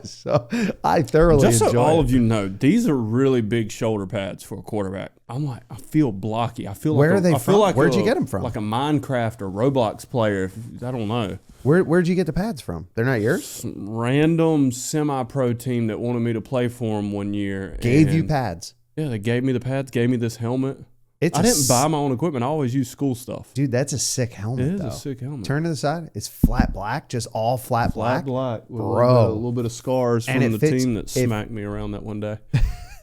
So I thoroughly Just enjoy so all it. of you know, these are really big shoulder pads for a quarterback. I'm like, I feel blocky. I feel Where like are they I feel from? like Where'd you get them from? Like a Minecraft or Roblox player. I don't know. Where'd you get the pads from? They're not yours? Some random semi-pro team that wanted me to play for them one year. Gave you pads. Yeah, they gave me the pads, gave me this helmet. I didn't buy my own equipment. I always use school stuff. Dude, that's a sick helmet. It is though. a sick helmet. Turn to the side. It's flat black, just all flat black. With Bro. a little bit of scars from the team that smacked me around that one day.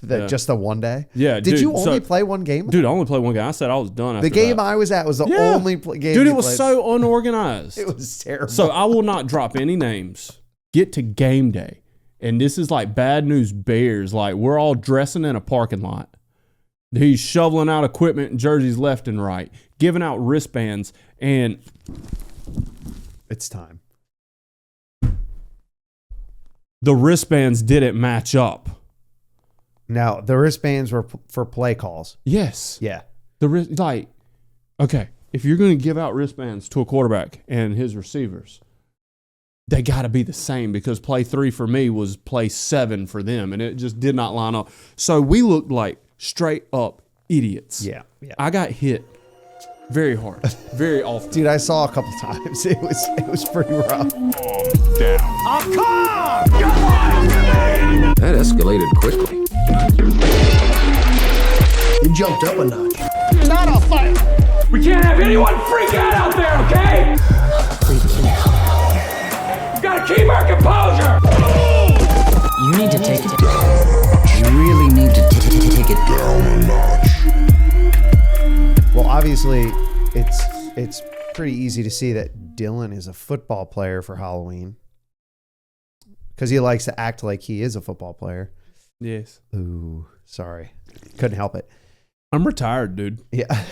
Just the one day? Yeah, Did you only play one game? Dude, I only played one game. I said I was done after the game that. I was at was the only game. Dude, it was so unorganized. It was terrible. So I will not drop any names. Get to game day. And this is like bad news bears. Like, we're all dressing in a parking lot. He's shoveling out equipment and jerseys left and right, giving out wristbands, and it's time. The wristbands didn't match up. Now, the wristbands were for play calls. Yes. Yeah. Okay, if you're going to give out wristbands to a quarterback and his receivers, they got to be the same, because play 3 for me was play 7 for them, and it just did not line up. So we looked like straight up idiots. Yeah. I got hit very hard, very often. Dude, I saw a couple times. It was pretty rough. Down. That escalated quickly. You jumped up a notch. It's not a fight. We can't have anyone freak out there, okay? We gotta keep our composure. You need to take it down. You really need to take it down a notch. Well, obviously, it's pretty easy to see that Dylan is a football player for Halloween, because he likes to act like he is a football player. Yes. Ooh, sorry. Couldn't help it. I'm retired, dude. Yeah.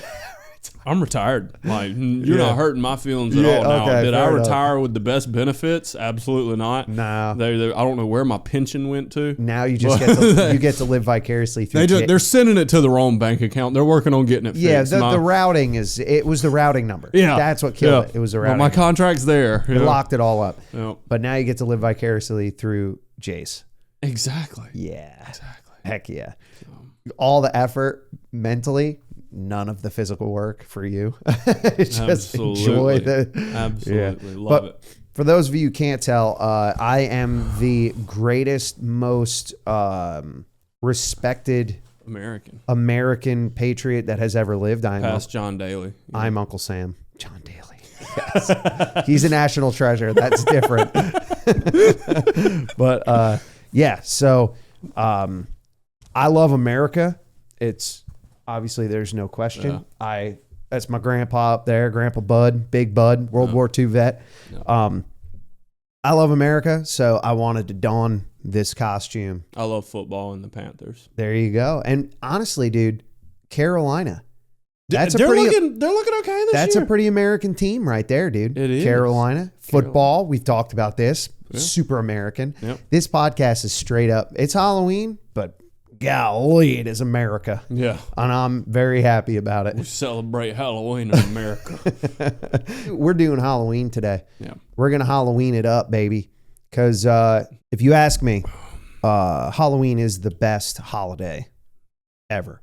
I'm retired. Like, you're not hurting my feelings at all now. Okay, Did I retire with the best benefits? Absolutely not. No. I don't know where my pension went to. Now you just get to live vicariously through. They're sending it to the wrong bank account. They're working on getting it fixed. Yeah, the routing was the routing number. Yeah. That's what killed it. It was the routing. Well, my contract's there. It locked it all up. Yeah. But now you get to live vicariously through Jace. Exactly. Yeah. Exactly. Heck yeah. All the effort mentally, none of the physical work for you. Just enjoy the. Absolutely. Yeah. Love it. For those of you who can't tell, I am the greatest, most respected American patriot that has ever lived. Past John Daly. Yeah. I'm Uncle Sam. John Daly. Yes. He's a national treasure. That's different. But yeah, so I love America. It's obviously, there's no question. Yeah. That's my grandpa up there, Grandpa Bud, Big Bud, World War II vet. Yeah. I love America, so I wanted to don this costume. I love football and the Panthers. There you go. And honestly, dude, Carolina. They're looking okay this year. That's a pretty American team right there, dude. It is. Carolina. Football. We've talked about this. Yeah. Super American. Yep. This podcast is straight up. It's Halloween, but golly, it is America. Yeah. And I'm very happy about it. We celebrate Halloween in America. We're doing Halloween today. Yeah. We're going to Halloween it up, baby. Because if you ask me, Halloween is the best holiday ever.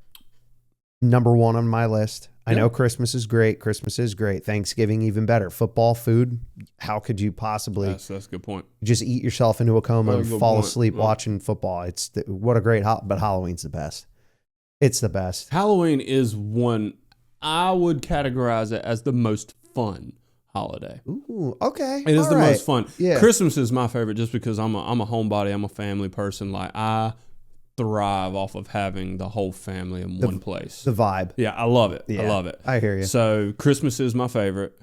Number one on my list. I know Christmas is great. Thanksgiving, even better. Football, food. How could you possibly? That's a good point. Just eat yourself into a coma and fall asleep watching football. What a great but Halloween's the best. It's the best. Halloween is one, I would categorize it as the most fun holiday. Ooh, okay. It is the most fun. Yeah. Christmas is my favorite just because I'm a homebody. I'm a family person. Like, I thrive off of having the whole family in one place. The vibe. Yeah, I love it. Yeah, I love it. I hear you. So Christmas is my favorite,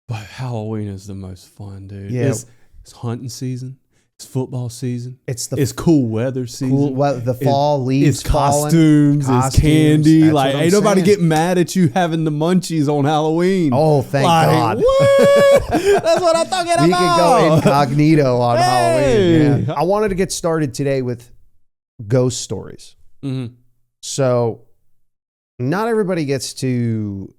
but Halloween is the most fun, dude. Yeah. It's hunting season. It's football season. It's cool weather season. The fall leaves. It's costumes. It's candy. That's like, ain't nobody getting mad at you having the munchies on Halloween. Oh, thank God. What? That's what I'm talking about. We can go incognito on Halloween. Yeah. I wanted to get started today with ghost stories. Mm-hmm. So not everybody gets to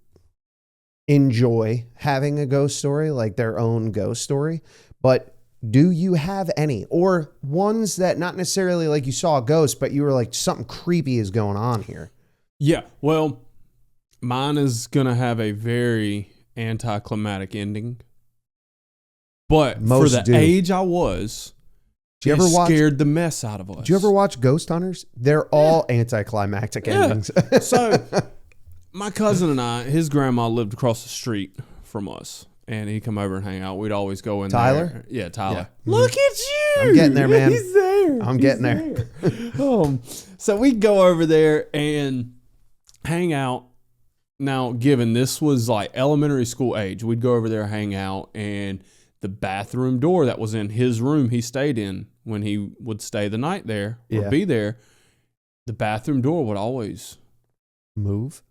enjoy having a ghost story, like their own ghost story, but Do you have any? Or ones that not necessarily like you saw a ghost, but you were like, something creepy is going on here? Yeah. Well, mine is going to have a very anticlimactic ending. But Most for the do. age I was, Did you it ever watch? scared the mess out of us. Did you ever watch Ghost Hunters? They're all anticlimactic endings. So my cousin and I, his grandma lived across the street from us. And he'd come over and hang out. We'd always go in Tyler? there. Yeah, Tyler. Yeah. Look at you. I'm getting there, man. He's there. I'm getting there. So we'd go over there and hang out. Now, given this was like elementary school age, we'd go over there, hang out, and the bathroom door that was in his room he stayed in when he would stay the night there or be there, the bathroom door would always Move.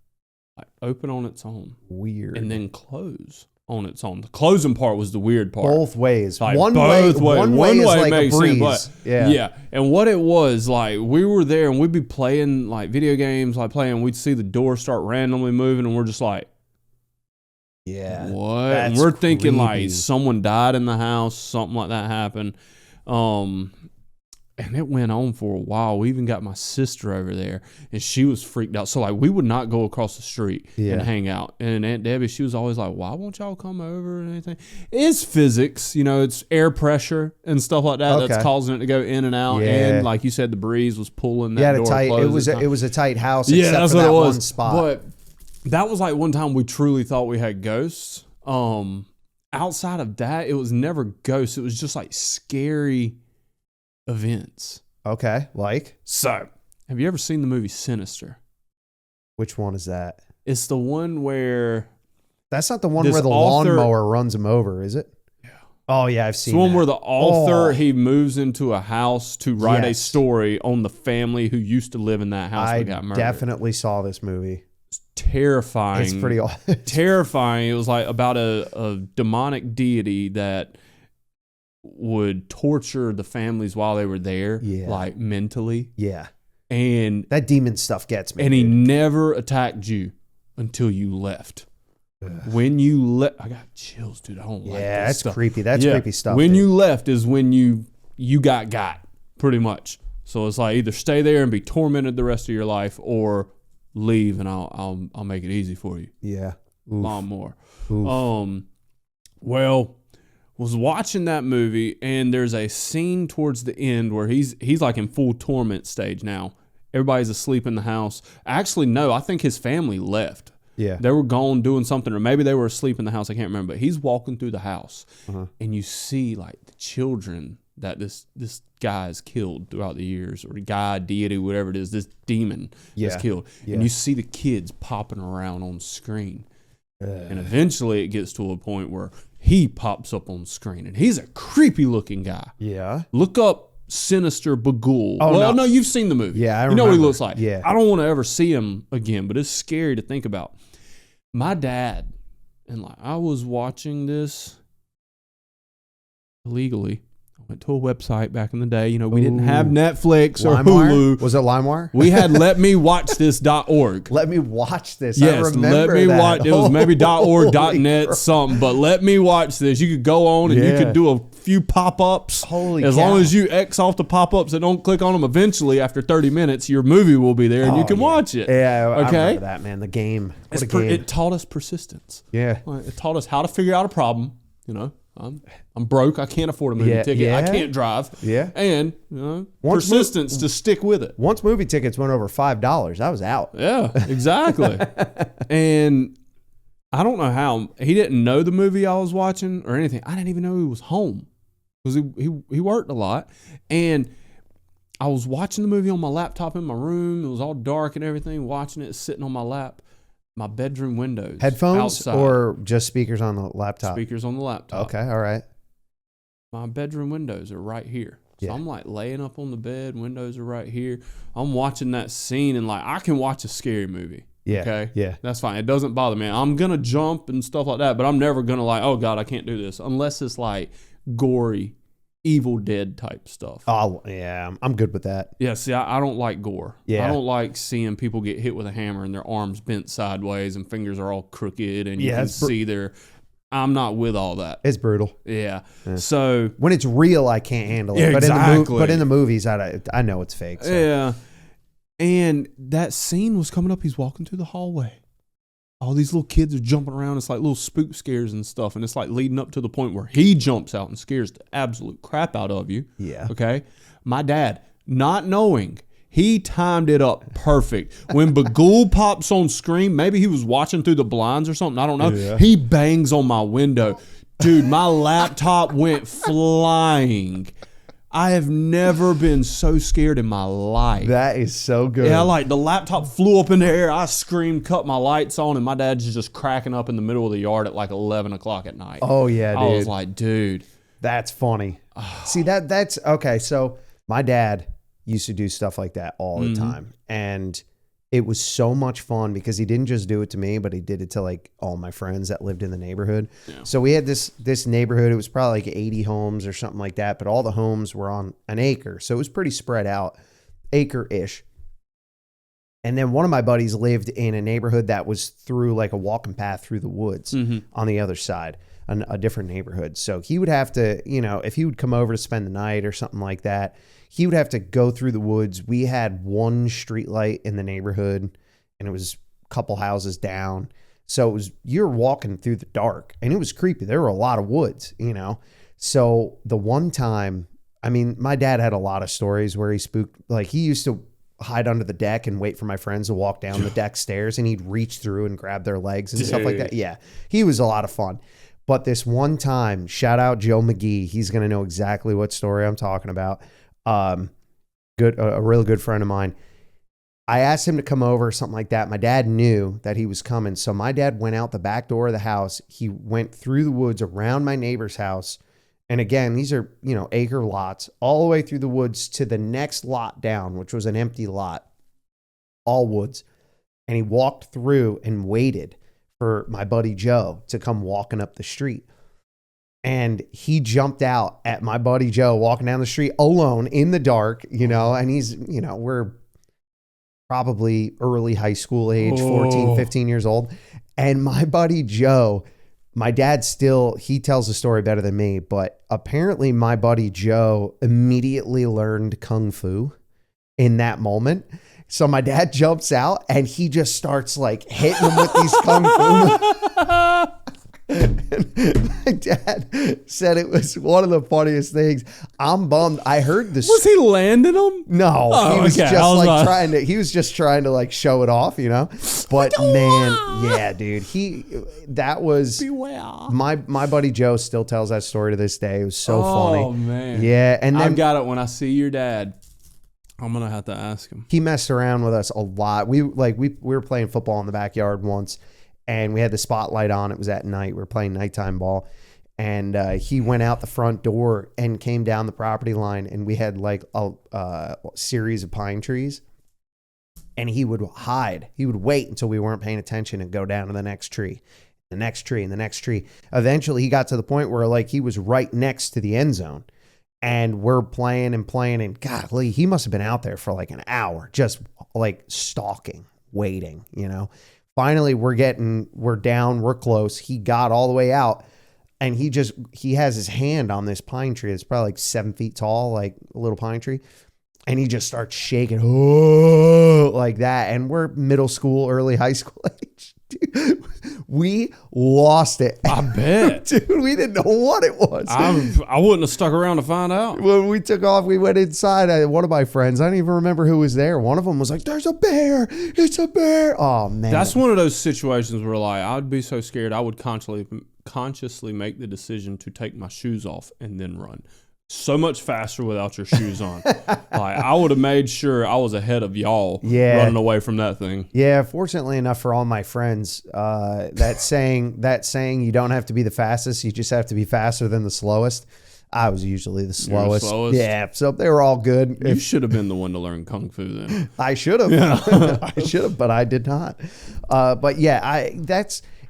like open on its own. Weird. And then close on its own. The closing part was the weird part. Both ways. Like One both way. ways. One way is like a makes sense, breeze. but Yeah. And what it was, like, we were there and we'd be playing like video games, we'd see the door start randomly moving, and we're just like, Yeah. what? That's And we're thinking creepy. like someone died in the house, something like that happened. And it went on for a while. We even got my sister over there, and she was freaked out. So like we would not go across the street and hang out. And Aunt Debbie, she was always like, "Why won't y'all come over and anything?" It's physics, it's air pressure and stuff like that that's causing it to go in and out. Yeah. And like you said, the breeze was pulling that You had door a tight. closed. It was a tight house. Yeah, except that's for what that it was. one spot. But that was like one time we truly thought we had ghosts. Outside of that, it was never ghosts. It was just like scary events. Okay, like So, have you ever seen the movie Sinister? which one is that? It's the one where That's not the one This where the author- lawnmower runs him over, is it? Yeah. Oh yeah, I've it's seen the one that. where the author Oh. he moves into a house to write a Yes. story on the family who used to live in that house I that got murdered. definitely saw this movie. Terrifying. It's pretty awesome. Terrifying. It was like about a demonic deity that would torture the families while they were there, Yeah. like mentally. Yeah, And that demon stuff gets me. and he dude. never attacked you until you left. When you left, I got chills, dude. I don't like Yeah, this that's stuff. creepy. That's creepy stuff. When dude. you left is when you got pretty much. So it's like either stay there and be tormented the rest of your life, or leave and I'll make it easy for you. Yeah. A lot more. Oof. Well, was watching that movie, and there's a scene towards the end where he's like in full torment stage now. Everybody's asleep in the house. Actually, no, I think his family left. Yeah. They were gone doing something, or maybe they were asleep in the house. I can't remember. But he's walking through the house, and you see like the children that this guy has killed throughout the years, or guy, deity, whatever it is, this demon has killed. Yeah. And you see the kids popping around on screen. And eventually it gets to a point where he pops up on screen, and he's a creepy looking guy. Yeah. Look up Sinister Bagul. Oh, well, no. no, you've seen the movie. Yeah, I You know what he remember. looks like. Yeah. I don't want to ever see him again, but it's scary to think about. My dad, and like I was watching this illegally. I went to a website back in the day. We didn't have Netflix or LimeWire? Hulu. Was it LimeWire? We had letmewatchthis.org. Let me watch this. I Yes, remember let me that. watch. It was maybe Holy .org.net crap. something, but let me watch this. You could go on and you Yeah. could do a few pop-ups. Holy As cow. long as you X off the pop-ups and don't click on them, eventually after 30 minutes, your movie will be there and you Oh, can yeah. watch it. Yeah, I Okay? remember that, man. The game. What a game. It taught us persistence. Yeah. Like, it taught us how to figure out a problem. I'm broke. I can't afford a movie Yeah, ticket. I yeah. can't drive. Yeah. And Once persistence to stick with it. Once movie tickets went over $5, I was out. Yeah, exactly. And I don't know how he didn't know the movie I was watching or anything. I didn't even know he was home because he worked a lot. And I was watching the movie on my laptop in my room. It was all dark and everything. Watching it, sitting on my lap, my bedroom windows, Headphones outside, or just speakers on the laptop? speakers on the laptop. Okay, all right. My bedroom windows are right here. So Yeah. I'm like laying up on the bed, windows are right here. I'm watching that scene, and like I can watch a scary movie. Yeah. Okay. Yeah. That's fine. It doesn't bother me. I'm gonna jump and stuff like that, but I'm never gonna like, oh God, I can't do this unless it's like gory, Evil Dead type stuff. Oh, yeah. I'm good with that. Yeah, see, I don't like gore. Yeah. I don't like seeing people get hit with a hammer and their arms bent sideways and fingers are all crooked and you Yeah, can it's br- see their I'm not with all that. It's brutal. Yeah. So When it's real, I can't handle it. Exactly. But in the movies, I know it's fake. So. yeah. And that scene was coming up. He's walking through the hallway. All these little kids are jumping around. It's like little spook scares and stuff. And it's like leading up to the point where he jumps out and scares the absolute crap out of you. Yeah. Okay. My dad, not knowing, he timed it up perfect. When Bagul pops on screen, maybe he was watching through the blinds or something. I don't know. Yeah. He bangs on my window. Dude, my laptop went flying. I have never been so scared in my life. That is so good. Yeah, like the laptop flew up in the air. I screamed, cut my lights on, and my dad's just cracking up in the middle of the yard at like 11 o'clock at night. Oh, yeah, dude. I was like, dude. That's funny. See, that's okay. So my dad used to do stuff like that all the time. And it was so much fun because he didn't just do it to me, but he did it to like all my friends that lived in the neighborhood. Yeah. So we had this neighborhood. It was probably like 80 homes or something like that, but all the homes were on an acre. So it was pretty spread out, acre-ish. And then one of my buddies lived in a neighborhood that was through like a walking path through the woods on the other side, a different neighborhood. So he would have to, if he would come over to spend the night or something like that, he would have to go through the woods. We had one street light in the neighborhood and it was a couple houses down. So you're walking through the dark and it was creepy. There were a lot of woods, So the one time, my dad had a lot of stories where he spooked, like he used to hide under the deck and wait for my friends to walk down the deck stairs and he'd reach through and grab their legs and stuff like that. Yeah, he was a lot of fun. But this one time, shout out Joe McGee. He's going to know exactly what story I'm talking about. A real good friend of mine. I asked him to come over or something like that. My dad knew that he was coming. So my dad went out the back door of the house. He went through the woods around my neighbor's house. And again, these are, acre lots all the way through the woods to the next lot down, which was an empty lot, all woods. And he walked through and waited for my buddy Joe to come walking up the street. And he jumped out at my buddy Joe walking down the street alone in the dark, and he's, we're probably early high school age, 14, 15 years old. And my buddy Joe, my dad he tells the story better than me, but apparently my buddy Joe immediately learned Kung Fu in that moment. So my dad jumps out and he just starts like hitting him with these Kung Fu. And my dad said it was one of the funniest things. I'm bummed. I heard this. Was he landing them? No, he was just like trying to. He was just trying to like show it off, But man, yeah, dude, that was beware. My buddy Joe still tells that story to this day. It was so funny. Oh man, yeah. And then I've got it. When I see your dad, I'm gonna have to ask him. He messed around with us a lot. We were playing football in the backyard once. And we had the spotlight on. It was at night. We were playing nighttime ball. And he went out the front door and came down the property line. And we had like a series of pine trees. And he would hide. He would wait until we weren't paying attention and go down to the next tree, the next tree, and the next tree. Eventually, he got to the point where like he was right next to the end zone. And we're playing. And golly, he must have been out there for like an hour, just like stalking, waiting, Finally, we're down, we're close. He got all the way out and he has his hand on this pine tree. It's probably like 7 feet tall, like a little pine tree. And he just starts shaking like that. And we're middle school, early high school age. Dude, we lost it. I bet. Dude, we didn't know what it was. I wouldn't have stuck around to find out. When we took off, we went inside. One of my friends, I don't even remember who was there. One of them was like, there's a bear. It's a bear. Oh, man. That's one of those situations where like I'd be so scared I would consciously make the decision to take my shoes off and then run. So much faster without your shoes on. Like I would have made sure I was ahead of y'all running away from that thing. Yeah, fortunately enough for all my friends, that saying you don't have to be the fastest, you just have to be faster than the slowest. I was usually the slowest. Yeah, so they were all good. You should have been the one to learn Kung Fu then. I should have. Yeah. I should have, but I did not. But yeah,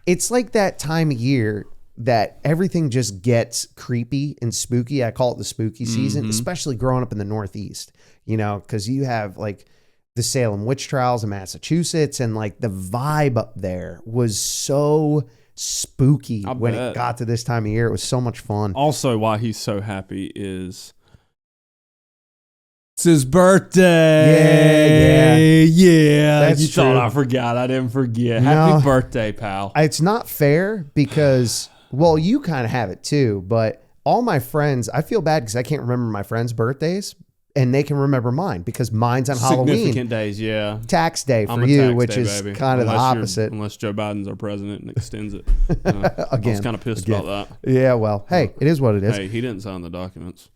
it's like that time of year that everything just gets creepy and spooky. I call it the spooky season, especially growing up in the Northeast, because you have like the Salem witch trials in Massachusetts and like the vibe up there was so spooky I when bet. it got to this time of year. It was so much fun. Also, why he's so happy is it's his birthday. Yeah. That's you true. thought I forgot. I didn't forget. No. Happy birthday, pal. It's not fair because, well, you kind of have it too, but all my friends, I feel bad because I can't remember my friends' birthdays and they can remember mine because mine's on Halloween. Significant days, yeah. Tax day for I'm a you, tax which day, is baby. kind of the Unless you're- opposite. Unless Joe Biden's our president and extends it. I was kind of pissed about that. Yeah, well, hey, it is what it is. Hey, he didn't sign the documents.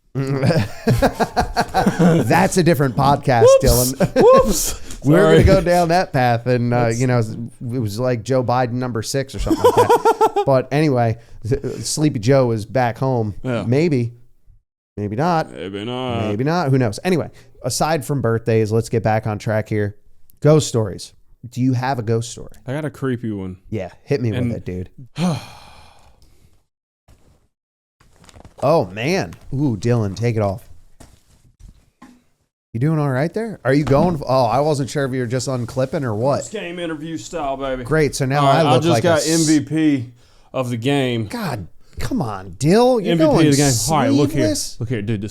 That's a different podcast, Dylan. Whoops. We're Sorry. going to go down that path. And, it was like Joe Biden number 6 or something like that. But anyway, Sleepy Joe is back home. Yeah. Maybe. Maybe not. Maybe not. Maybe not. Who knows? Anyway, aside from birthdays, let's get back on track here. Ghost stories. Do you have a ghost story? I got a creepy one. Yeah, hit me And- with it, dude. Oh, man. Ooh, Dylan, take it off. You doing all right there? Are you going? Oh, I wasn't sure if you were just unclipping or what. Game interview style, baby. Great. So now All right, I look just like got a MVP of the game. God, come on, Dill. You're MVP going of the game. All right, look here. sleeveless? Look here, dude.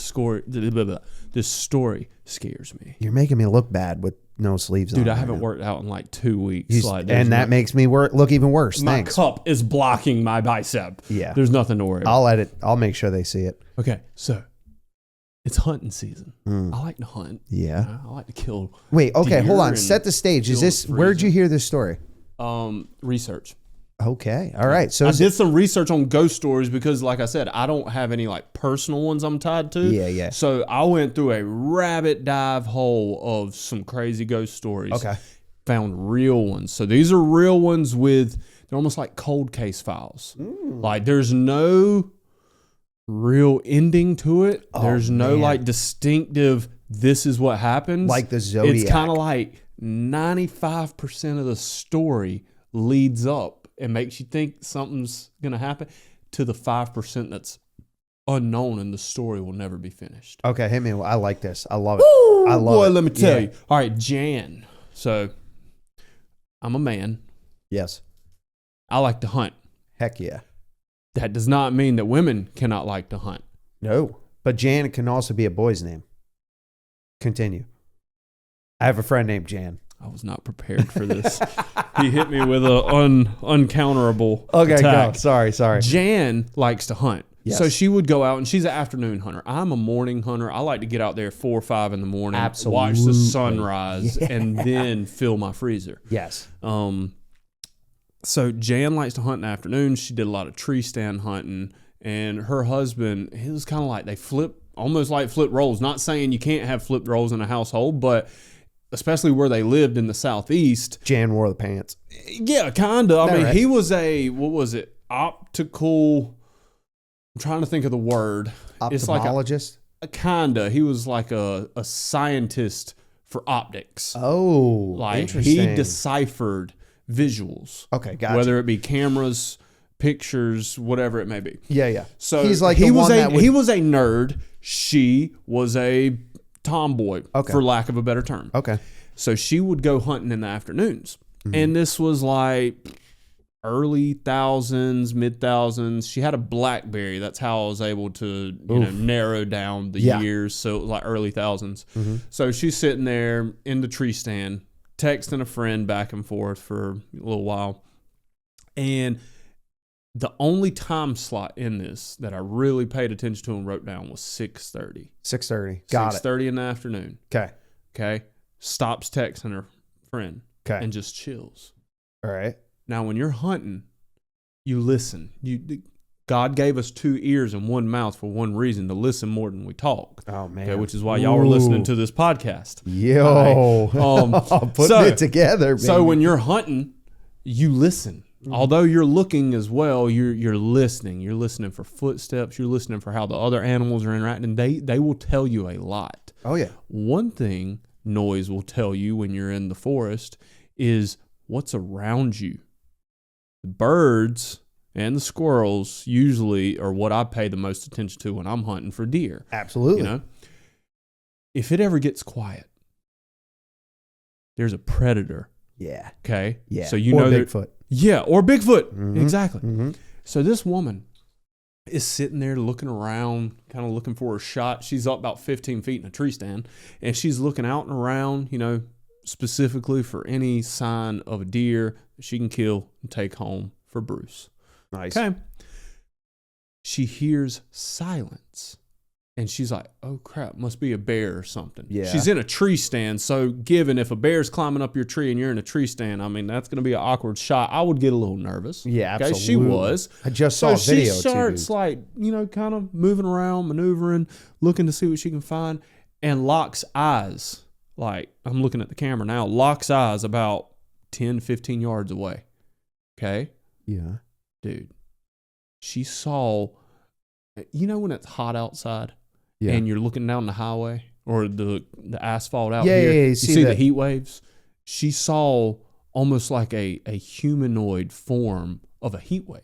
This story scares me. You're making me look bad with no sleeves on. Dude, I right haven't now. worked out in like 2 weeks. Like, there's And that no- makes me look even worse. my Thanks. cup is blocking my bicep. Yeah. There's nothing to worry about. I'll make sure they see it. Okay, so it's hunting season. Mm. I like to hunt. Yeah. I like to kill. Wait, okay, hold deer on. and Set the stage. Is kill this, and where'd freeze you it. hear this story? Research. Okay. All right. So I is did it, some research on ghost stories because, like I said, I don't have any like personal ones I'm tied to. Yeah. So I went through a rabbit dive hole of some crazy ghost stories. Okay. Found real ones. So these are real ones they're almost like cold case files. Like there's no real ending to it. There's no man. like distinctive, this is what happens. Like the Zodiac. It's kind of like 95% of the story leads up and makes you think something's going to happen to the 5% that's unknown and the story will never be finished. Okay, hit me. I like this. I love it. I love Boy, it. let me tell Yeah. you. All right, Jan. So I'm a man. Yes. I like to hunt. Heck yeah. That does not mean that women cannot like to hunt. No. But Jan can also be a boy's name. Continue. I have a friend named Jan. I was not prepared for this. He hit me with a uncounterable Okay, attack. go. Sorry. Jan likes to hunt. Yes. So she would go out, and she's an afternoon hunter. I'm a morning hunter. I like to get out there 4 or 5 in the morning, watch the Absolutely. sunrise, and then fill my freezer. Yes. So Jan likes to hunt in the afternoon. She did a lot of tree stand hunting, and her husband, he was kind of like they almost like flip roles. Not saying you can't have flipped roles in a household, but especially where they lived in the southeast. Jan wore the pants. Yeah, kind of. I mean, right? he was optical. I'm trying to think of the word. It's like Ophthalmologist. He was like a scientist for optics. Oh, Like interesting. he deciphered visuals. Okay, gotcha. Whether it be cameras, pictures, whatever it may be. Yeah. So he's like he the was one that would, he was a nerd. She was a tomboy, Okay. for lack of a better term. Okay. So she would go hunting in the afternoons. Mm-hmm. And this was like early thousands, mid thousands. She had a BlackBerry. That's how I was able to narrow down the Yeah. years. So it was like early thousands. Mm-hmm. So she's sitting there in the tree stand, texting a friend back and forth for a little while. And the only time slot in this that I really paid attention to and wrote down was 6:30. 6:30. Got it. 6:30 in the afternoon. Okay. Okay. Stops texting her friend. Okay. And just chills. All right. Now, when you're hunting, you listen. God gave us 2 ears and 1 mouth for one reason, to listen more than we talk. Oh man. Okay, which is why y'all were listening Ooh. to this podcast. Yo. Putting it together. Baby. So when you're hunting, you listen. Although you're looking as well, you're listening. You're listening for footsteps. You're listening for how the other animals are interacting. They will tell you a lot. Oh yeah. One thing noise will tell you when you're in the forest is what's around you. The birds and the squirrels usually are what I pay the most attention to when I'm hunting for deer. Absolutely. You know, if it ever gets quiet, there's a predator Yeah. Okay. Yeah. So you or know that Bigfoot. Yeah, or Bigfoot. Mhm. Exactly. Mhm. So this woman is sitting there looking around, kind of looking for a shot. She's up about 15 feet in a tree stand, and she's looking out and around, you know, specifically for any sign of a deer that she can kill and take home for Bruce. Nice. Okay. She hears silence. And she's like, oh, crap, must be a bear or something. Yeah. She's in a tree stand. So given if a bear's climbing up your tree and you're in a tree stand, I mean, that's going to be an awkward shot. I would get a little nervous. Yeah, Okay, absolutely. she was. I just saw a so video she too, starts dude. like, you know, kind of moving around, maneuvering, looking to see what she can find, and locks eyes. Like, I'm looking at the camera now, locks eyes about 10, 15 yards away. Okay? Yeah. Dude, she saw, you know when it's hot outside? Yeah. And you're looking down the highway or the asphalt out Yeah, here. yeah, yeah, You see see the that. heat waves. She saw almost like a humanoid form of a heat wave.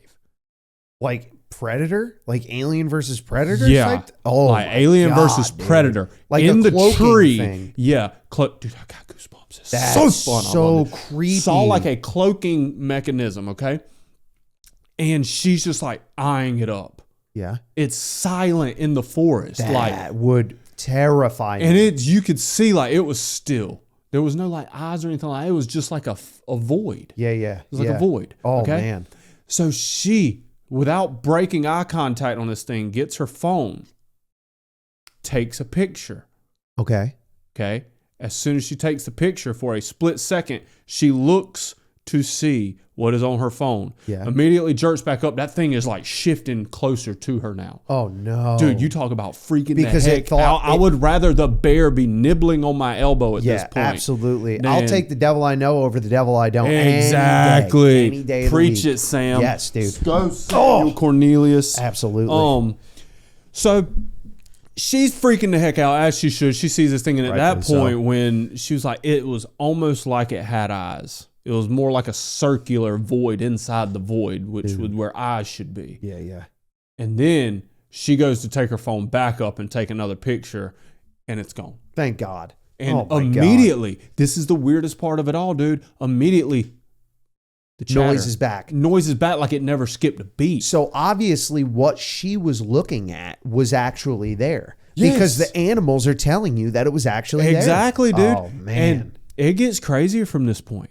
Like Predator? Like Alien versus Predator? Yeah. type? Oh, like my Alien God, versus dude. Predator. Like in a the cloaking tree. thing. Yeah. Dude, I got goosebumps. It's That's so fun. I so love it. creepy. Saw like a cloaking mechanism, okay? And she's just like eyeing it up. Yeah. It's silent in the forest. That like would terrify me. And you could see like it was still. There was no like eyes or anything like that. It was just like a void. Yeah, yeah. It was like a void. Oh, okay? man. So she, without breaking eye contact on this thing, gets her phone, takes a picture. Okay. Okay. As soon as she takes the picture, for a split second, she looks to see what is on her phone. Yeah. Immediately jerks back up. That thing is like shifting closer to her now. Oh, no. Dude, you talk about freaking Because the it heck thought out. I it- would rather the bear be nibbling on my elbow at this Yeah, point. absolutely. than- I'll take the devil I know over the devil I don't. Exactly. Any day of the Preach week. it, Sam. Yes, dude. Go Samuel Cornelius. Absolutely. So she's freaking the heck out, as she should. She sees this thing, and at that Rightfully so. point, when she was like, it was almost like it had eyes. It was more like a circular void inside the void, which was where eyes should be. Yeah, yeah. And then she goes to take her phone back up and take another picture, and it's gone. Thank God. And Oh, my God. immediately, this is the weirdest part of it all, dude. Immediately, the chatter, Noise is back. Noise is back like it never skipped a beat. So obviously what she was looking at was actually there. Yes. Because the animals are telling you that it was actually there. Exactly, dude. Oh, man. And it gets crazier from this point.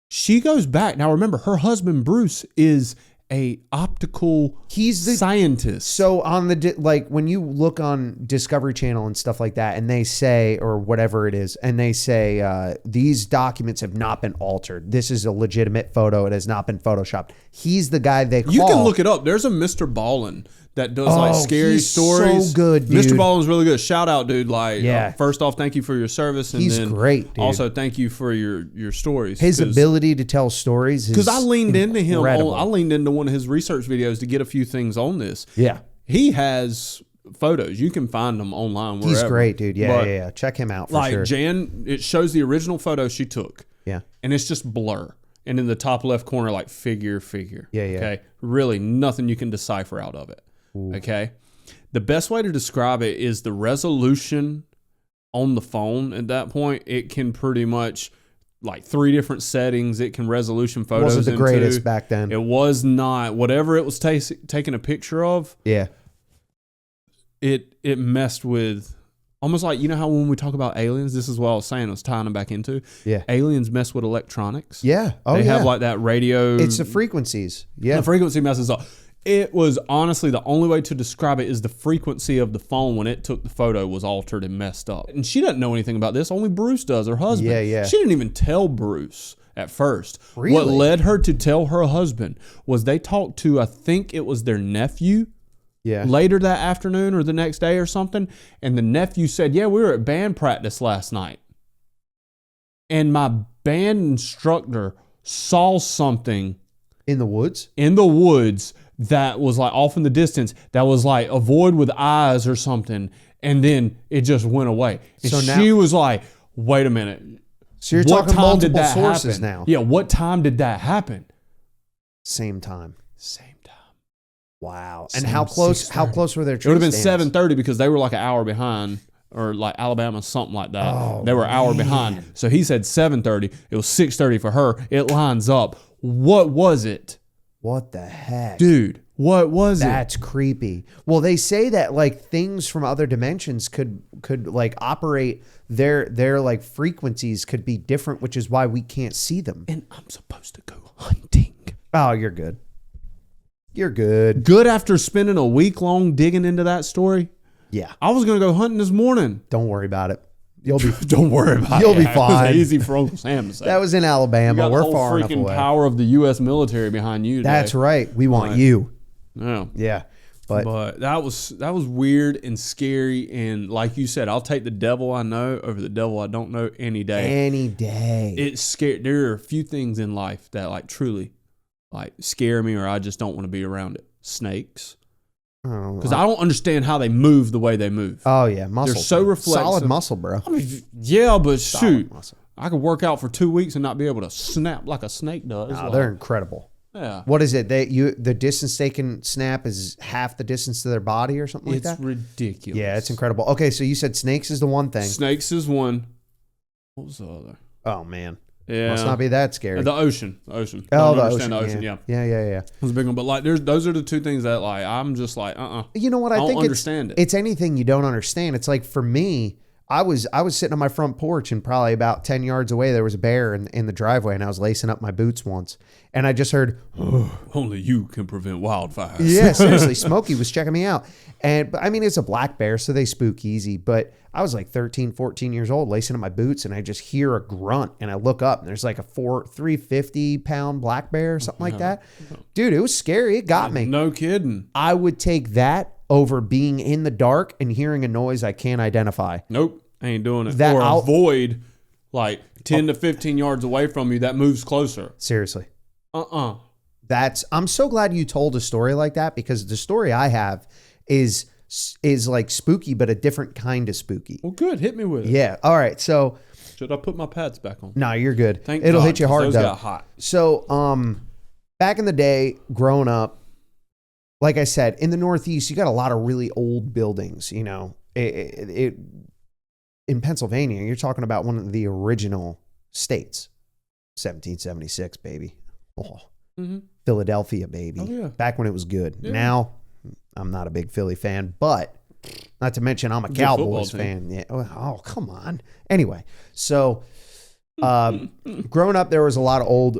She goes back. Now, remember, her husband, Bruce, is a optical He's the scientist. So on the like when you look on Discovery Channel and stuff like that, and they say, or whatever it is, and they say these documents have not been altered. This is a legitimate photo. It has not been photoshopped. He's the guy they call. You can look it up. There's a Mr. Ballin that does like scary he's stories. so good, dude. Mr. Ballin's really good. Shout out, dude. Like, Yeah. first off, thank you for your service, and He's then great, dude. also thank you for your stories. His ability to tell stories. Because I leaned into him. incredible. I leaned into one of his research videos to get a few things on this. Yeah. He has photos. You can find them online. He's Wherever. great, dude. Yeah, But, yeah. Check him out for like sure. Jan, it shows the original photo she took. Yeah. And it's just blur. And in the top left corner, like figure. Yeah, yeah. Okay. Really nothing you can decipher out of it. Okay. The best way to describe it is the resolution on the phone. At that point, it can pretty much like 3 different settings. It can resolution photos. Wasn't the greatest back then. It was not. Whatever it was taking a picture of, Yeah. it messed with. Almost like, you know how when we talk about aliens, this is what I was saying, I was tying them back into. Yeah. Aliens mess with electronics. Yeah. Oh, They yeah. have like that radio. It's the frequencies. Yeah. The frequency messes up. It was honestly the only way to describe it is the frequency of the phone when it took the photo was altered and messed up. And she doesn't know anything about this. Only Bruce does, her husband. Yeah, yeah. She didn't even tell Bruce at first. Really? What led her to tell her husband was they talked to, I think it was their nephew. Yeah. Later that afternoon or the next day or something. And the nephew said, yeah, we were at band practice last night. And my band instructor saw something In the woods? in the woods that was like off in the distance, that was like a void with eyes or something. And then it just went away. And So now- she was like, wait a minute. So you're What talking time did multiple that sources happen? now. Yeah, what time did that happen? Same time. Same time. Wow. Same And how close 6:30. were their It would have been tree stands? 7:30 because they were like an hour behind or like Alabama, something like that. They were an hour behind. So he said 7:30. It was 6:30 for her. It lines up. What was it? What the heck? Dude, what was it? That's creepy. Well, they say that like things from other dimensions could like operate their like frequencies could be different, which is why we can't see them. And I'm supposed to go hunting. Oh, you're good. You're good. Good after spending a week long digging into that story. Yeah. I was going to go hunting this morning. Don't worry about it. You'll be Don't worry about You'll it. be It was fine. easy for Uncle Sam to say. That was in You Alabama. got We're the whole far enough freaking away. power of the U.S. military behind you today. That's right. We want Right. you. Yeah. Yeah. But That was weird and scary, and like you said, I'll take the devil I know over the devil I don't know any day. any day. It's scary. There are a few things in life that like truly like scare me, or I just don't want to be around it. Snakes, because I don't understand how they move the way they move. Oh yeah, muscle. They're so reflexive. Solid muscle, bro. I mean, yeah, but shoot, muscle. I could work out for 2 weeks and not be able to snap like a snake does. No, Like, they're incredible. yeah, What is it? The distance they can snap is half the distance to their body or something like it's that? ridiculous. Yeah, it's incredible. Okay, so you said snakes is the one thing. Snakes is one. What was the other? Oh man. Yeah, Must not be that scary. The ocean. The ocean. Oh, Don't the understand ocean. Yeah. Yeah. It was a big one. But like those are the two things that like I'm just like, You know what? I I don't think understand it. it's anything you don't understand. It's like for me, I was sitting on my front porch and probably about 10 yards away there was a bear in the driveway and I was lacing up my boots once and I just heard Only you can prevent wildfires. yeah, seriously, Smokey was checking me out. But I mean, it's a black bear, so they spook easy. But I was like 13, 14 years old, lacing up my boots, and I just hear a grunt, and I look up, and there's like a 350-pound black bear or something like that. Dude, it was scary. It got me. No kidding. I would take that over being in the dark and hearing a noise I can't identify. Nope. I ain't doing it. That or I'll- avoid like 10 to 15 yards away from you that moves closer. Seriously. I'm so glad you told a story like that because the story I have is like spooky, but a different kind of spooky. Well, good. Hit me with it. Yeah. All right. So Should I put my pads back on? no, you're good. Thank It'll God, hit you 'cause hard those though. got hot. So, back in the day, growing up, like I said, in the Northeast, you got a lot of really old buildings. You know, it in Pennsylvania, you're talking about one of the original states, 1776, baby. Oh, Philadelphia, baby. Oh, yeah. Back when it was good. Yeah. Now, I'm not a big Philly fan, but not to mention I'm a Good Cowboys football team. fan. Yeah. Oh, come on. Anyway, so growing up, there was a lot of old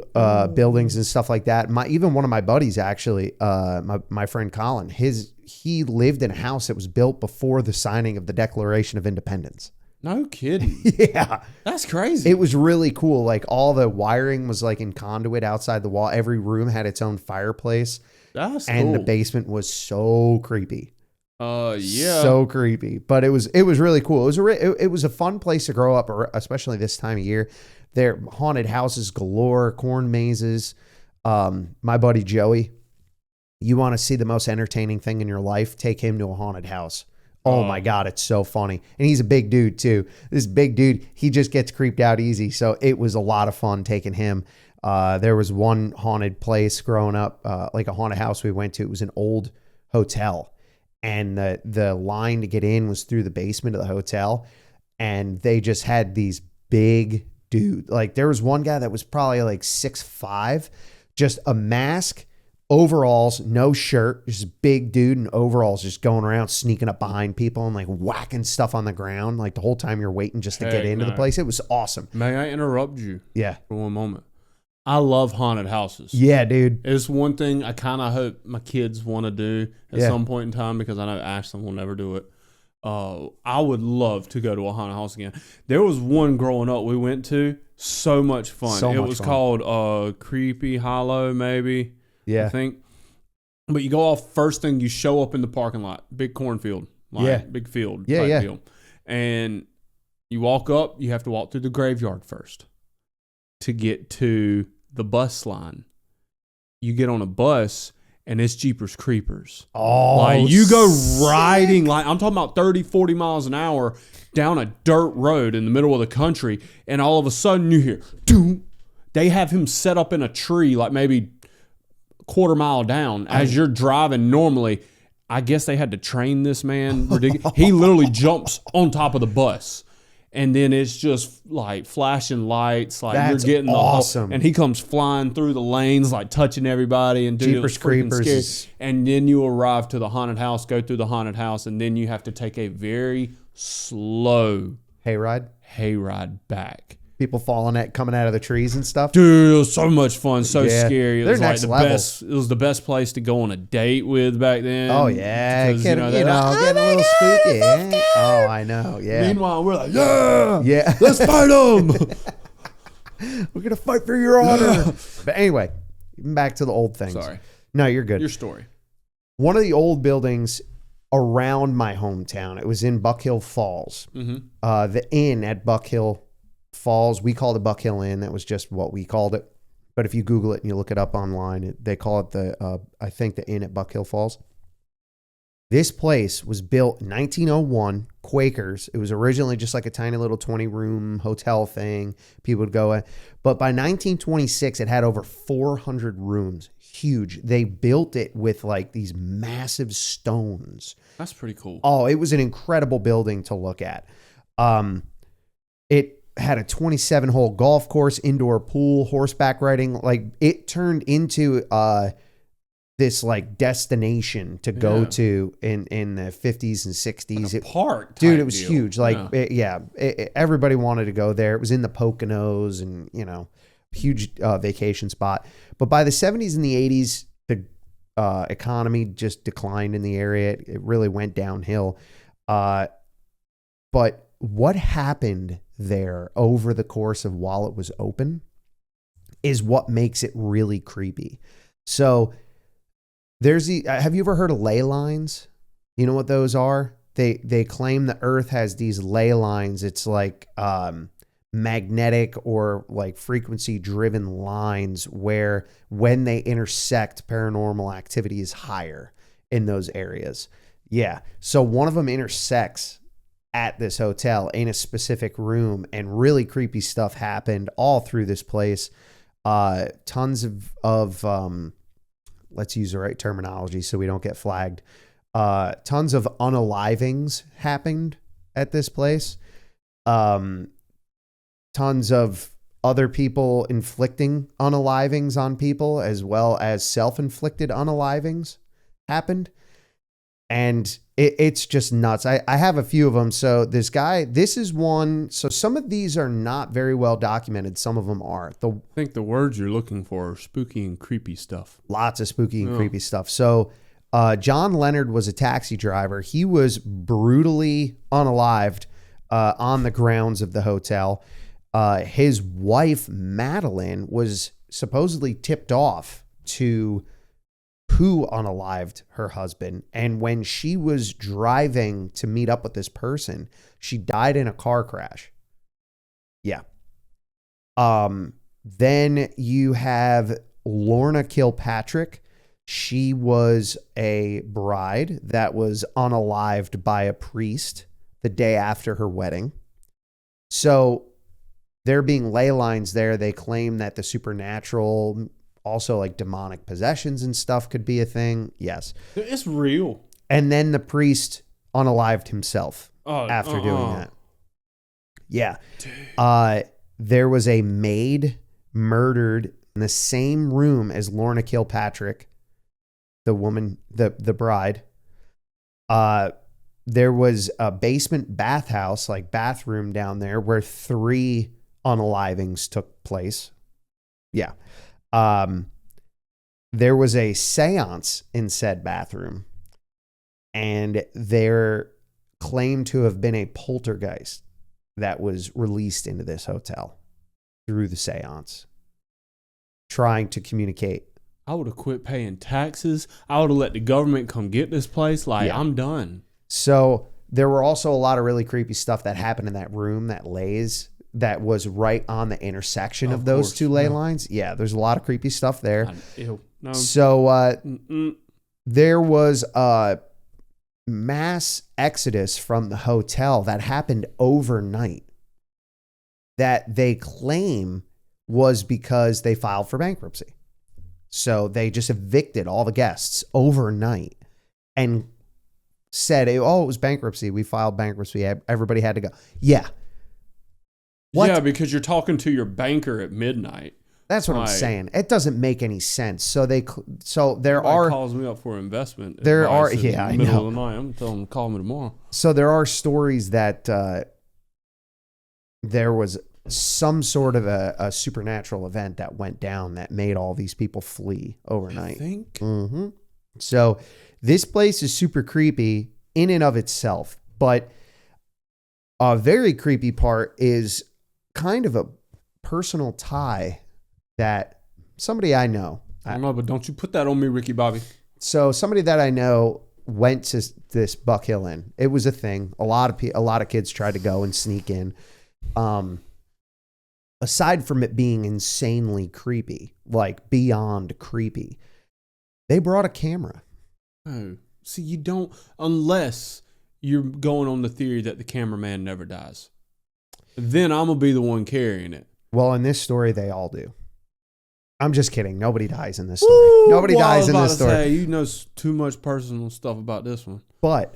buildings and stuff like that. Even one of my buddies, actually, my friend Colin, he lived in a house that was built before the signing of the Declaration of Independence. No kidding. Yeah. That's crazy. It was really cool. Like all the wiring was like in conduit outside the wall. Every room had its own fireplace. That's And the cool. basement was so creepy. Yeah. So creepy. But it was really cool. It was a fun place to grow up, especially this time of year. There haunted houses galore, corn mazes. My buddy Joey, you want to see the most entertaining thing in your life? Take him to a haunted house. Oh my God, it's so funny. And he's a big dude too. This big dude, he just gets creeped out easy. So it was a lot of fun taking him. There was one haunted place growing up, like a haunted house we went to. It was an old hotel. And the line to get in was through the basement of the hotel. And they just had these big dudes. Like there was one guy that was probably like 6'5", just a mask, overalls, no shirt, just big dude in overalls, just going around sneaking up behind people and like whacking stuff on the ground. Like the whole time you're waiting just to get Heck into the no. place. It was awesome. May I interrupt you Yeah. for one moment? I love haunted houses. Yeah, dude. It's one thing I kind of hope my kids want to do at Yeah. some point in time because I know Ashlyn will never do it. I would love to go to a haunted house again. There was one growing up we went to. So much fun. So it much was fun. called Creepy Hollow, maybe. Yeah. I think. But you go off first thing, you show up in the parking lot, big cornfield, like Yeah. big field, Yeah, type yeah. deal. And you walk up, you have to walk through the graveyard first to get to the bus line. You get on a bus and it's Jeepers Creepers. Oh, Like you go riding, like I'm talking about 30, 40 miles an hour down a dirt road in the middle of the country. And all of a sudden you hear, doom. They have him set up in a tree, like maybe a quarter mile down as you're driving normally. I guess they had to train this man. He literally jumps on top of the bus. And then it's just like flashing lights, like That's you're getting awesome. and he comes flying through the lanes, like touching everybody, and dude, it was Jeepers freaking Creepers. scary. And then you arrive to the haunted house, go through the haunted house, and then you have to take a very slow hayride back. People coming out of the trees and stuff. Dude, it was so much fun, so Yeah. scary. It They're was like next the level. best. It was the best place to go on a date with back then. Oh yeah, because, getting a they're like, little spooky. Yeah. Oh, I know. Yeah. Meanwhile, we're like, yeah, Yeah. let's fight them. We're gonna fight for your honor. But anyway, back to the old things. Sorry, No, you're good. your story. One of the old buildings around my hometown. It was in Buck Hill Falls. The inn at Buck Hill Falls, we called it Buck Hill Inn. That was just what we called it. But if you Google it and you look it up online, they call it I think the inn at Buck Hill Falls. This place was built in 1901, Quakers. It was originally just like a tiny little 20-room hotel thing. People would go in. But by 1926, it had over 400 rooms. Huge. They built it with like these massive stones. That's pretty cool. Oh, it was an incredible building to look at. It had a 27-hole golf course, indoor pool, horseback riding. Like it turned into this like destination to go to in the 50s and 60s. Like a park, Dude, type it was deal. huge. Like Yeah. everybody wanted to go there. It was in the Poconos and huge vacation spot. But by the 70s and the 80s, the economy just declined in the area. It really went downhill. But what happened there over the course of while it was open is what makes it really creepy. So have you ever heard of ley lines? You know what those are? They claim the earth has these ley lines. It's like magnetic or like frequency driven lines where when they intersect, paranormal activity is higher in those areas. Yeah. So one of them intersects at this hotel in a specific room, and really creepy stuff happened all through this place. Tons of let's use the right terminology so we don't get flagged. Tons of unalivings happened at this place. Tons of other people inflicting unalivings on people, as well as self-inflicted unalivings happened. And it's just nuts. I have a few of them. So this is one. So some of these are not very well documented. Some of them are. I think the words you're looking for are spooky and creepy stuff. Lots of spooky and creepy stuff. So John Leonard was a taxi driver. He was brutally unalived on the grounds of the hotel. His wife, Madeline, was supposedly tipped off to who unalived her husband. And when she was driving to meet up with this person, she died in a car crash. Yeah. Then you have Lorna Kilpatrick. She was a bride that was unalived by a priest the day after her wedding. So there being ley lines there, they claim that the supernatural, also like demonic possessions and stuff, could be a thing. Yes. It's real. And then the priest unalived himself after doing that. Yeah. There was a maid murdered in the same room as Lorna Kilpatrick, the woman, the bride. There was a basement bathhouse, like bathroom down there, where 3 unalivings took place. Yeah. There was a seance in said bathroom, and there claimed to have been a poltergeist that was released into this hotel through the seance, trying to communicate. I would have quit paying taxes. I would have let the government come get this place. Like, Yeah. I'm done. So there were also a lot of really creepy stuff that happened in that room, that that was right on the intersection of those course, 2 ley yeah. lines. Yeah, there's a lot of creepy stuff there. Ew. No. So there was a mass exodus from the hotel that happened overnight that they claim was because they filed for bankruptcy. So they just evicted all the guests overnight and said, it was bankruptcy. We filed bankruptcy. Everybody had to go. Yeah. What? Yeah, because you're talking to your banker at midnight. That's what I'm saying. It doesn't make any sense. So there calls me up for investment. There are, in yeah, the I middle know. of the night. I'm telling them to call me tomorrow. So there are stories that there was some sort of a supernatural event that went down that made all these people flee overnight. I think. Mm-hmm. So this place is super creepy in and of itself, but a very creepy part is kind of a personal tie that somebody I know. I don't know, but don't you put that on me, Ricky Bobby. So somebody that I know went to this Buck Hill Inn. It was a thing. A lot of kids tried to go and sneak in. Aside from it being insanely creepy, like beyond creepy, they brought a camera. Oh, see, you don't, unless you're going on the theory that the cameraman never dies. Then I'm going to be the one carrying it. Well, in this story, they all do. I'm just kidding. Nobody dies in this story. Nobody dies in this story. Say, you know too much personal stuff about this one. But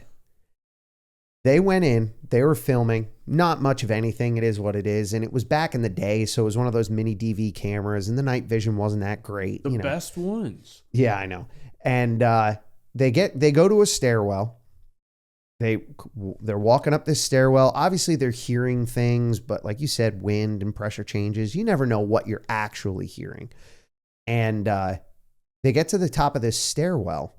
they went in, they were filming, not much of anything. It is what it is. And it was back in the day. So it was one of those mini DV cameras and the night vision wasn't that great. The best ones. Yeah, I know. And they go to a stairwell. They're walking up this stairwell. Obviously they're hearing things, but like you said, wind and pressure changes. You never know what you're actually hearing. And they get to the top of this stairwell.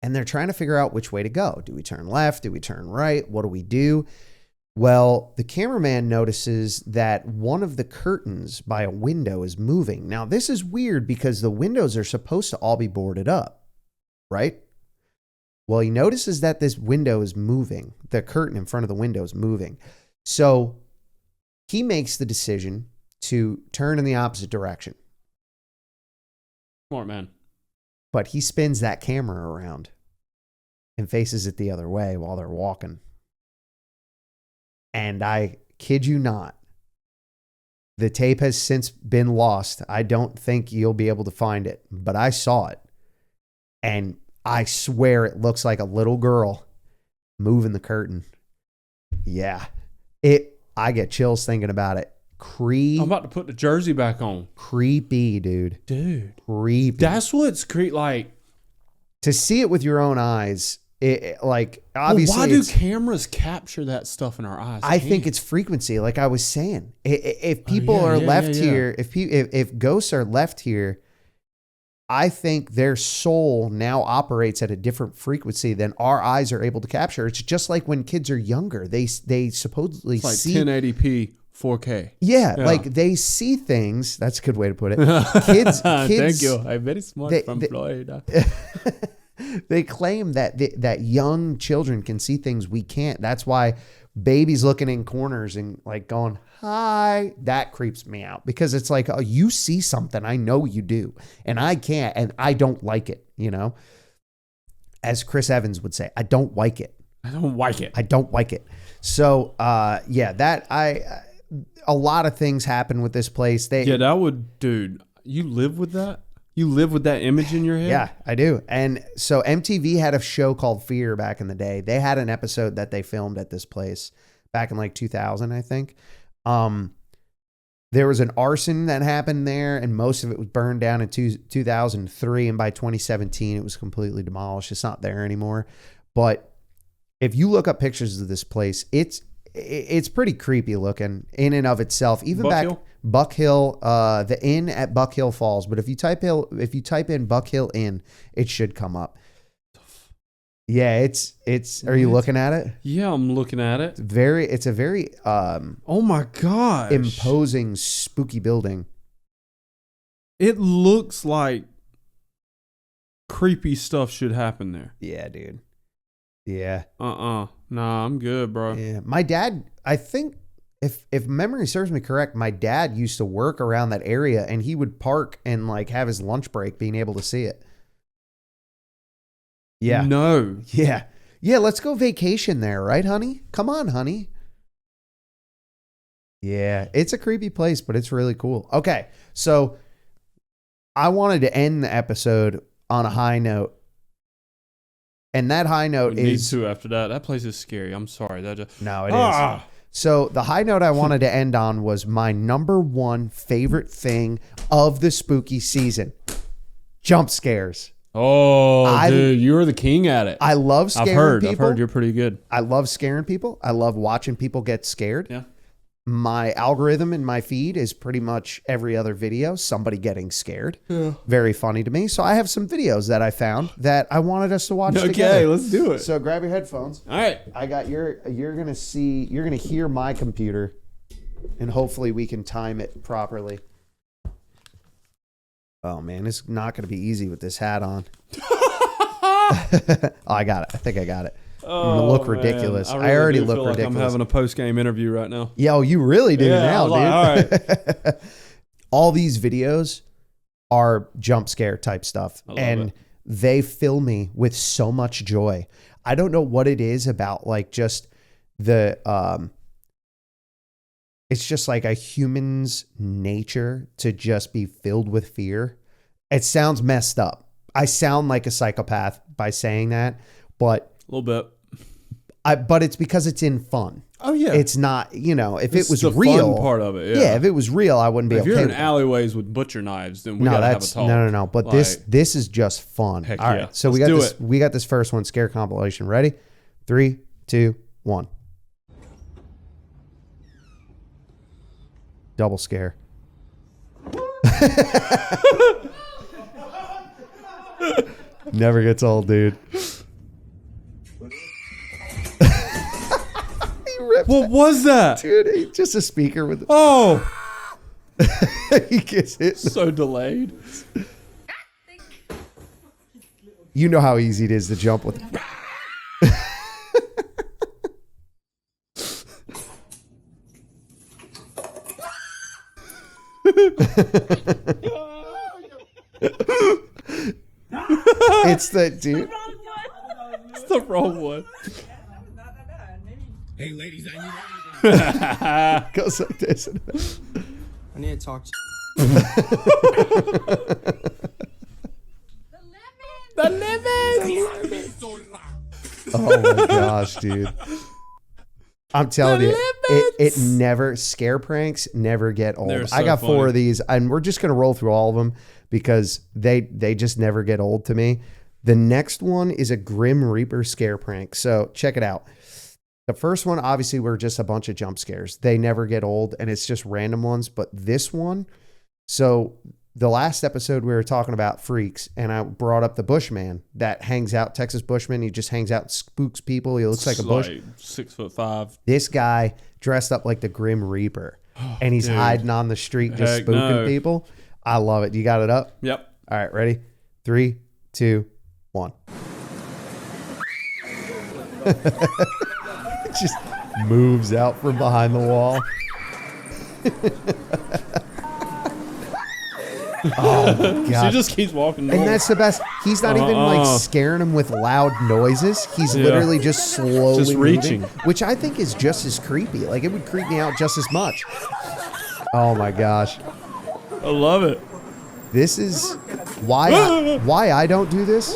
And they're trying to figure out which way to go. Do we turn left? Do we turn right? What do we do? Well, the cameraman notices that one of the curtains by a window is moving. Now, this is weird because the windows are supposed to all be boarded up, right? Well, he notices that this window is moving. The curtain in front of the window is moving. So he makes the decision to turn in the opposite direction. Smart man. But he spins that camera around and faces it the other way while they're walking. And I kid you not, the tape has since been lost. I don't think you'll be able to find it, but I saw it. And I swear it looks like a little girl moving the curtain. Yeah. I get chills thinking about it. I'm about to put the jersey back on. Creepy, dude. Creepy. That's what's like. To see it with your own eyes, like obviously. Well, why do cameras capture that stuff in our eyes? I think it's frequency, like I was saying. If people are left here, if ghosts are left here, I think their soul now operates at a different frequency than our eyes are able to capture. It's just like when kids are younger, they supposedly it's like see 1080p 4K. Yeah, like they see things. That's a good way to put it. Kids Thank you. I'm very smart from Florida. They claim that young children can see things we can't. That's why babies looking in corners and like going, hi, that creeps me out because it's like, oh, you see something. I know you do. And I can't. And I don't like it, you know? As Chris Evans would say, I don't like it. I don't like it. I don't like it. So, a lot of things happen with this place. Dude, you live with that? You live with that image in your head? Yeah, I do. And so MTV had a show called Fear back in the day. They had an episode that they filmed at this place back in like 2000, I think. There was an arson that happened there, and most of it was burned down in 2003. And by 2017, it was completely demolished. It's not there anymore. But if you look up pictures of this place, it's pretty creepy looking in and of itself. Even Buck Hill, the inn at Buck Hill Falls. But if you type in Buck Hill Inn, it should come up. Yeah, it's. Are you looking at it? Yeah, I'm looking at it. It's a very oh my gosh, imposing, spooky building. It looks like creepy stuff should happen there. Yeah, dude. Yeah. Nah, I'm good, bro. Yeah. My dad, I think if memory serves me correct, my dad used to work around that area and he would park and like have his lunch break being able to see it. Yeah. No. Yeah. Yeah, let's go vacation there, right, honey? Come on, honey. Yeah, it's a creepy place, but it's really cool. Okay, so I wanted to end the episode on a high note. And that high note We need is to after that. That place is scary. I'm sorry. That just no, it is. So the high note I wanted to end on was my number one favorite thing of the spooky season: jump scares. Oh, dude, you're the king at it. I love scaring people. I've heard you're pretty good. I love scaring people. I love watching people get scared. Yeah. My algorithm in my feed is pretty much every other video, somebody getting scared. Yeah. Very funny to me. So I have some videos that I found that I wanted us to watch together. Okay, let's do it. So grab your headphones. All right. I got you're going to hear my computer, and hopefully we can time it properly. Oh man, it's not going to be easy with this hat on. Oh, I got it. I think I got it. I'm gonna look ridiculous. I, really I already do look feel like ridiculous. I'm having a post-game interview right now. Yeah, you really do now, dude. All right. All these videos are jump scare type stuff, and they fill me with so much joy. I don't know what it is about like just the it's just like a human's nature to just be filled with fear. It sounds messed up. I sound like a psychopath by saying that, but a little bit. But it's because it's in fun. Oh yeah, it's not. You know, if it's it was the real, fun part of it. Yeah, if it was real, I wouldn't be. If okay you're in with alleyways with butcher knives, then we gotta have a talk. No. But like, this is just fun. Heck All right, yeah. so we got this first one, scare compilation. Ready? 3, 2, 1. Double scare. Never gets old, dude. What was that? Dude, just a speaker with... Oh! He gets hit. So delayed. You know how easy it is to jump with... It's the... Dude. It's the wrong one. Hey, ladies, I need Goes like this. I need to talk to The lemons. Oh my gosh, dude. I'm telling you, it never, scare pranks never get old. They're so I got funny. 4 of these, and we're just going to roll through all of them because they just never get old to me. The next one is a Grim Reaper scare prank. So check it out. The first one, obviously, were just a bunch of jump scares. They never get old, and it's just random ones. But this one, so the last episode we were talking about freaks, and I brought up the Bushman that hangs out, Texas Bushman. He just hangs out and spooks people. He looks like a bush. 6'5". This guy dressed up like the Grim Reaper, and he's dude. hiding on the street just Heck spooking no. people. I love it. You got it up? Yep. All right, ready? 3, 2, 1. It just moves out from behind the wall. Oh my God. She just keeps walking. And that's the best. He's not even like scaring him with loud noises. He's literally just slowly Just reaching. moving, which I think is just as creepy. Like it would creep me out just as much. Oh my gosh. I love it. This is why I don't do this.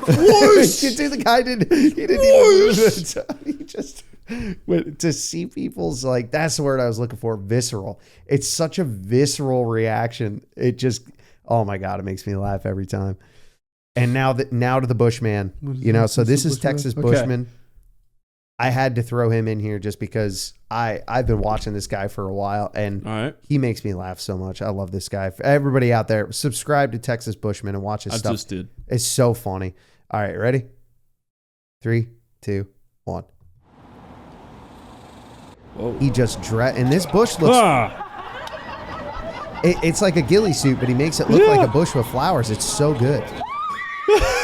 Dude, the guy he didn't even move it. He just went to see people's, like, that's the word I was looking for, visceral. It's such a visceral reaction. It just, oh my God, it makes me laugh every time. And now to the Bushman, you know, so this is Texas Bushman. I had to throw him in here just because I've been watching this guy for a while, and he makes me laugh so much. I love this guy. For everybody out there, subscribe to Texas Bushman and watch his stuff. I just did. It's so funny. All right, ready? 3, 2, 1. Whoa. He just and this bush looks. It's like a ghillie suit, but he makes it look like a bush with flowers. It's so good.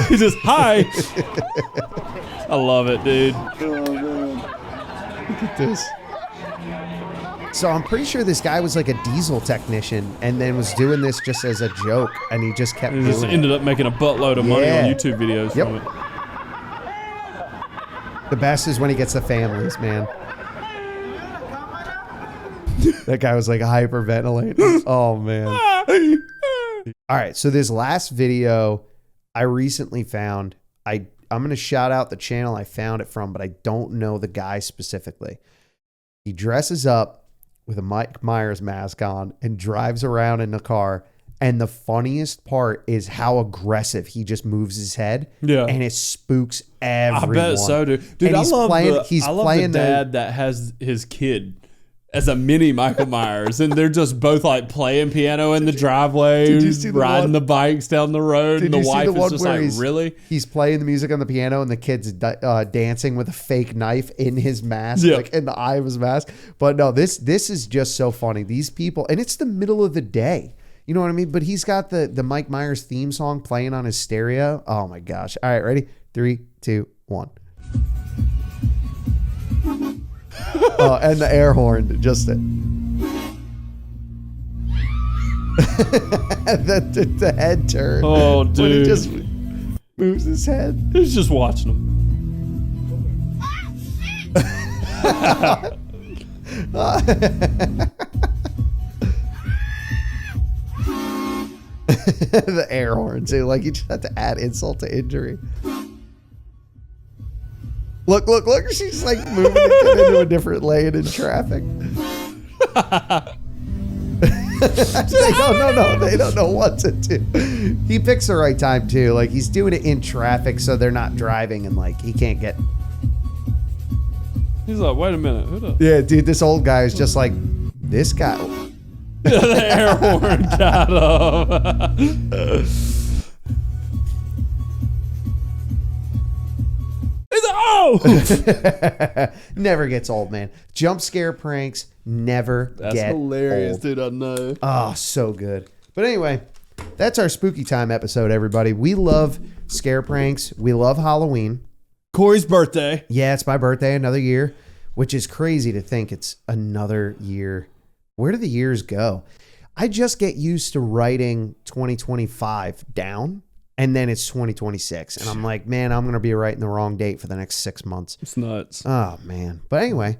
He's just hi. I love it, dude. Look at this. So I'm pretty sure this guy was like a diesel technician and then was doing this just as a joke, and he just kept He just doing it. ended up making a buttload of money on YouTube videos Yep. from it. The best is when he gets the families, man. That guy was like hyperventilating. Oh, man. All right, so this last video I recently found, I gonna shout out the channel I found it from, but I don't know the guy specifically. He dresses up with a Mike Myers mask on and drives around in the car. And the funniest part is how aggressive he just moves his head. Yeah. And it spooks everyone. I bet so, dude. Dude, And I love the the dad that has his kid as a mini Michael Myers, and they're just both like playing piano in the driveway, Did you see the riding one- the bikes down the road, Did and the you see wife the one is just where like, he's- really? He's playing the music on the piano and the kid's dancing with a fake knife in his mask, Yeah. like in the eye of his mask. But no, this is just so funny. These people, and it's the middle of the day. You know what I mean? But he's got the Mike Myers theme song playing on his stereo. Oh my gosh. All right, ready? 3, 2, 1. Oh, and the air horn, just it. the head turn. Oh, When he dude. just moves his head. He's just watching them. The air horn too. Like, you just have to add insult to injury. Look! She's like moving the kid into a different lane in traffic. They don't know what to do. He picks the right time too. Like, he's doing it in traffic, so they're not driving, and like he can't get. He's like, wait a minute, who the Yeah, dude, this old guy is just like this guy. the air horn got him. He's like, oh! Never gets old, man. Jump scare pranks never That's get hilarious, old. dude. I know. Oh, so good. But anyway, that's our spooky time episode, everybody. We love scare pranks. We love Halloween. Corey's birthday. Yeah, it's my birthday, another year, which is crazy to think it's another year. Where do the years go? I just get used to writing 2025 down, and then it's 2026. And I'm like, man, I'm going to be writing the wrong date for the next 6 months. It's nuts. Oh, man. But anyway,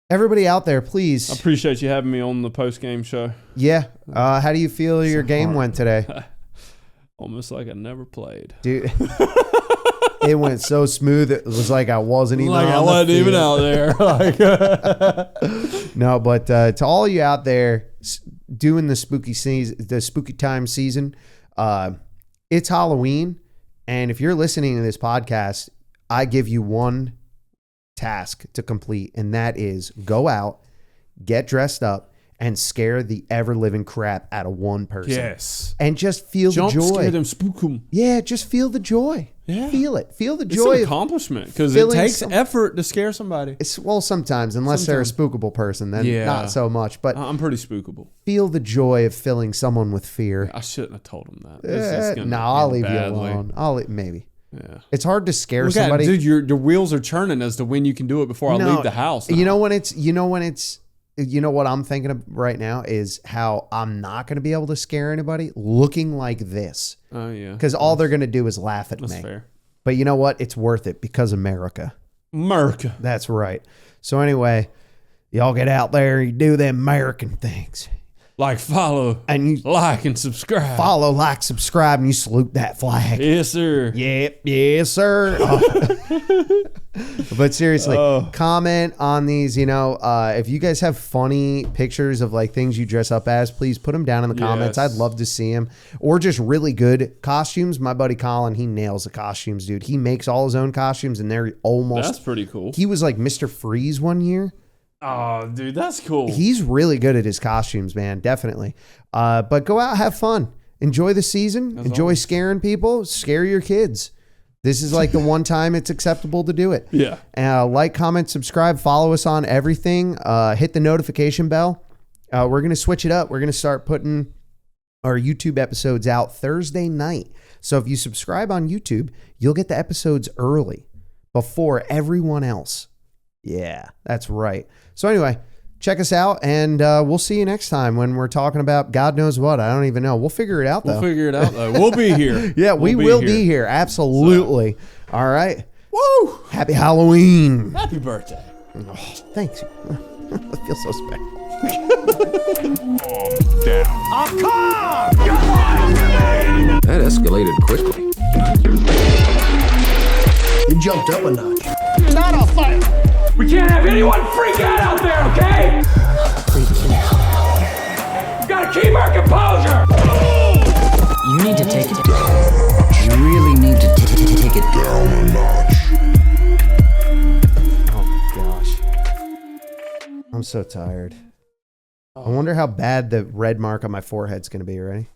everybody out there, I please. appreciate you having me on the post-game show. Yeah. How do you feel your game went today? Almost like I never played. Dude, it went so smooth. It was like I wasn't even Like I on the wasn't even field. out there. No, but to all you out there doing the spooky season, the spooky time season, it's Halloween. And if you're listening to this podcast, I give you one task to complete, and that is go out, get dressed up, and scare the ever-living crap out of one person. Yes. And just feel Jump the joy. scare them, spook 'em. Yeah, just feel the joy. Yeah. Feel it. Feel the It's joy. an of- accomplishment because it filling takes some- effort to scare somebody. Well, sometimes, unless they're a spookable person, then Yeah. not so much. But I'm pretty spookable. feel the joy of filling someone with fear. I shouldn't have told him that. This is gonna No, I'll end leave badly. you alone. Maybe. Yeah. It's hard to scare Look at it, somebody. dude, your wheels are churning as to when you can do it before I No, leave the house. You know what I'm thinking of right now is how I'm not going to be able to scare anybody looking like this, Oh yeah. because all they're going to do is laugh at That's me. fair. But you know what? It's worth it because America. America. That's right. So anyway, y'all get out there, you do them American things, Like, follow, and you like, and subscribe. follow, like, subscribe, and you salute that flag. Yes, sir. Yep, yes, sir. But seriously, comment on these. If you guys have funny pictures of like things you dress up as, please put them down in the comments. Yes. I'd love to see them. Or just really good costumes. My buddy Colin, he nails the costumes, dude. He makes all his own costumes, and they're almost. That's pretty cool. He was like Mr. Freeze one year. Oh, dude, that's cool. He's really good at his costumes, man. Definitely. But go out, have fun, enjoy the season, enjoy scaring people, scare your kids. This is like the one time it's acceptable to do it. Yeah. Like, comment, subscribe, follow us on everything. Hit the notification bell. We're going to switch it up. We're going to start putting our YouTube episodes out Thursday night. So if you subscribe on YouTube, you'll get the episodes early before everyone else. Yeah, that's right. So anyway, check us out, and we'll see you next time when we're talking about God knows what. I don't even know. We'll figure it out, though. We'll figure it out, though. We'll be here. Yeah, we will be here. Absolutely. So. All right. Woo! Happy Halloween. Happy birthday. Oh, thanks. I feel so special. That escalated quickly. You jumped up a notch. Not a fight. We can't have anyone freak out there, okay? We gotta keep our composure. You need to take it down. You really need to take it down a notch. Oh my gosh. I'm so tired. I wonder how bad the red mark on my forehead's going to be, ready?